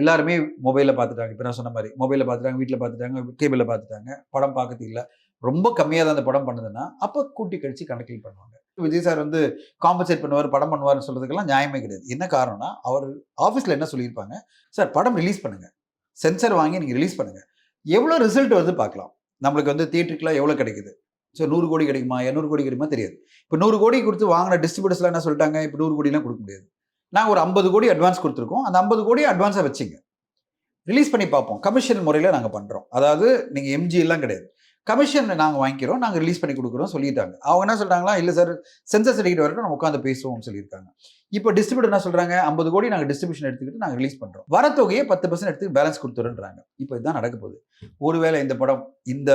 எல்லாருமே மொபைலில் பார்த்துட்டாங்க. இப்போ நான் சொன்ன மாதிரி மொபைலில் பார்த்துட்டாங்க, வீட்டில் பார்த்துட்டாங்க, கேபிளில் பார்த்துட்டாங்க. படம் பார்க்கறது இல்லை. ரொம்ப கம்மியாக தான் அந்த படம் பண்ணுதுன்னா, அப்போ கூட்டி கழிச்சு கணக்கில் பண்ணுவாங்க. விஜய் சார் வந்து காம்பன்சேட் பண்ணுவார், படம் பண்ணுவார்னு சொல்றதுக்கெல்லாம் நியாயமே கிடையாது. என்ன காரணம்னா, அவர் ஆஃபீஸில் என்ன சொல்லியிருப்பாங்க, சார் படம் ரிலீஸ் பண்ணுங்க, சென்சார் வாங்கி நீங்கள் ரிலீஸ் பண்ணுங்க, எவ்வளோ ரிசல்ட் வந்து பார்க்கலாம். நம்மளுக்கு வந்து தியேட்டருக்குலாம் எவ்வளோ கிடைக்குது, ஸோ 100 கோடி கிடைக்குமா, 200 கோடி கிடைக்குமா தெரியாது. இப்போ 100 கோடி கொடுத்து வாங்கின டிஸ்ட்ரிபியூட்டர்ஸ்லாம் என்ன சொல்லிட்டாங்க, இப்போ 100 கோடிலாம் கொடுக்க முடியாது. நாங்கள் ஒரு 50 கோடி அட்வான்ஸ் கொடுத்துருக்கோம், அந்த 50 கோடி அட்வான்ஸாக வச்சுங்க, ரிலீஸ் பண்ணி பார்ப்போம். கமிஷன் முறையில் நாங்கள் பண்ணுறோம். அதாவது நீங்கள் எம்ஜி எல்லாம் கிடையாது, கமிஷன் நாங்கள் வாங்கிக்கிறோம், நாங்கள் ரிலீஸ் பண்ணி கொடுக்குறோம் சொல்லிட்டாங்க. அவங்க என்ன சொல்கிறாங்களா, இல்லை சார் சென்சர் சர்டிஃபிகேட் வரட்டும் நம்ம உட்காந்து பேசுவோம்னு சொல்லியிருக்காங்க. இப்போ டிஸ்ட்ரிபியூட்டர் என்ன சொல்கிறாங்க, 50 கோடி நாங்கள் டிஸ்ட்ரிபியூஷன் எடுத்துக்கிட்டு நாங்கள் ரிலீஸ் பண்ணுறோம், வர தொகையை 10% எடுத்து பேலன்ஸ் கொடுத்துருன்றாங்க. இப்போ இதுதான் நடக்க போகுது. ஒருவேளை இந்த படம் இந்த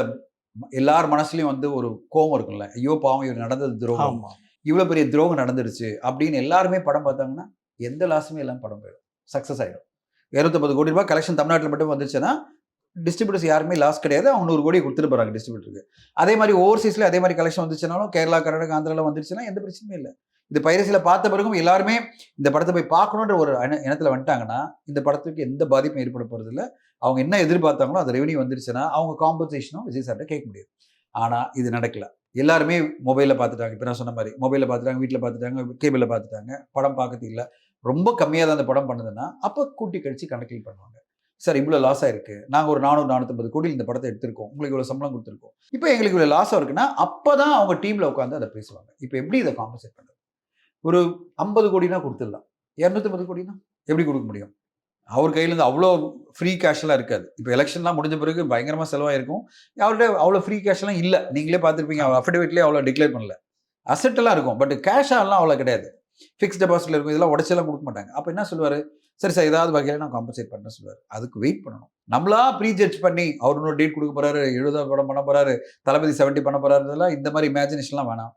எல்லார் மனசுலையும் வந்து ஒரு கோபம் இருக்குல்ல, ஐயோ பாவம் இவர் நடந்தது துரோகம், இவ்வளோ பெரிய துரோகம் நடந்துருச்சு அப்படின்னு எல்லாருமே படம் பார்த்தாங்கன்னா எந்த லாஸுமே எல்லாம் படம் போயிடும், சக்ஸஸ் ஆகிடும். 250 கோடி ரூபாய் கலெக்ஷன் தமிழ்நாட்டில் மட்டும் வந்துச்சுன்னா டிஸ்ட்ரிபியூட்டர்ஸ் யாருமே லாஸ் கிடையாது, அவங்க 100 கோடி கொடுத்துட்டு போகிறாங்க டிஸ்ட்ரிபியூட்டருக்கு. அதே மாதிரி ஓவர்சீஸில் அதே மாதிரி கலெக்ஷன் வந்துச்சுனாலும் கேரளா, கர்நாடகா, ஆந்திராவில் வந்துருச்சுன்னா எந்த பிரச்சனையும் இல்லை. இந்த பைரசியில் பார்த்த பிறகும் எல்லாருமே இந்த படத்தை போய் பார்க்கணுன்ற ஒரு இனத்தில் வந்துட்டாங்கன்னா இந்த படத்துக்கு எந்த பாதிப்பும் ஏற்பட போகிறது இல்லை. அவங்க என்ன எதிர்பார்த்தாங்களோ அது ரெவன்யூ வந்துருச்சுன்னா அவங்க காம்பன்சேஷனும் விஜய் சார்ட்ட கேட்க முடியாது. ஆனால் இது நடக்கல. எல்லாருமே மொபைலில் பார்த்துட்டாங்க. இப்போ நான் சொன்ன மாதிரி மொபைலில் பார்த்துட்டாங்க, வீட்டில் பார்த்துட்டாங்க, கேபிளில் பார்த்துட்டாங்க. படம் பார்க்கறது இல்லை. ரொம்ப கம்மியாக தான் அந்த படம் பண்ணுதுன்னா அப்போ கூட்டி கழிச்சு கணக்கில் பண்ணுவாங்க. சார் இவ்வளோ லாஸ் ஆயிருக்கு, நாங்கள் ஒரு 400-450 கோடி இந்த படத்தை எடுத்திருக்கோம், உங்களுக்கு இவ்வளோ சம்பளம் கொடுத்துருக்கோம், இப்போ எங்களுக்கு இவ்வளோ லாஸாக இருக்குன்னா அப்போ தான் அவங்க டீமில் உட்காந்து அதை பேசுவாங்க. இப்போ எப்படி இதை காம்பன்சேட் பண்ணுறது? ஒரு 50 கோடினா கொடுத்துடலாம், 250 கோடினா எப்படி கொடுக்க முடியும்? அவர் கையிலேருந்து அவ்வளோ ஃப்ரீ கேஷ்லாம் இருக்காது. இப்போ எலெக்ஷன்லாம் முடிஞ்ச பிறகு பயங்கரமாக செலவாயிருக்கும். அவர்கிட்ட அவ்வளோ ஃப்ரீ கேஷ்லாம் இல்லை. நீங்களே பார்த்துருப்பீங்க, அவர் அஃபிடேவிட்லேயே அவ்வளோ டிக்ளேர் பண்ணல. அசெட்டெல்லாம் இருக்கும், பட் கேஷாலாம் அவ்வளோ கிடையாது. ஃபிக்ஸ் டெபாசிட்டில் இருக்கும், இதெல்லாம் உடச்செல்லாம் கொடுக்க மாட்டாங்க. அப்போ என்ன சொல்லுவார், சரி சார் ஏதாவது வகையில் நான் காம்பன்சேட் பண்ண சொல்லுவார். அதுக்கு வெயிட் பண்ணணும். நம்மளா ப்ரீ ஜட்ஜ் பண்ணி அவர் இன்னொரு டேட் கொடுக்க போகிறாரு, 70 படம் பண்ண போகிறாரு, தளபதி 70 பண்ண போகிறாருலாம் இந்த மாதிரி இமேஜினேஷன்லாம் வேணாம்.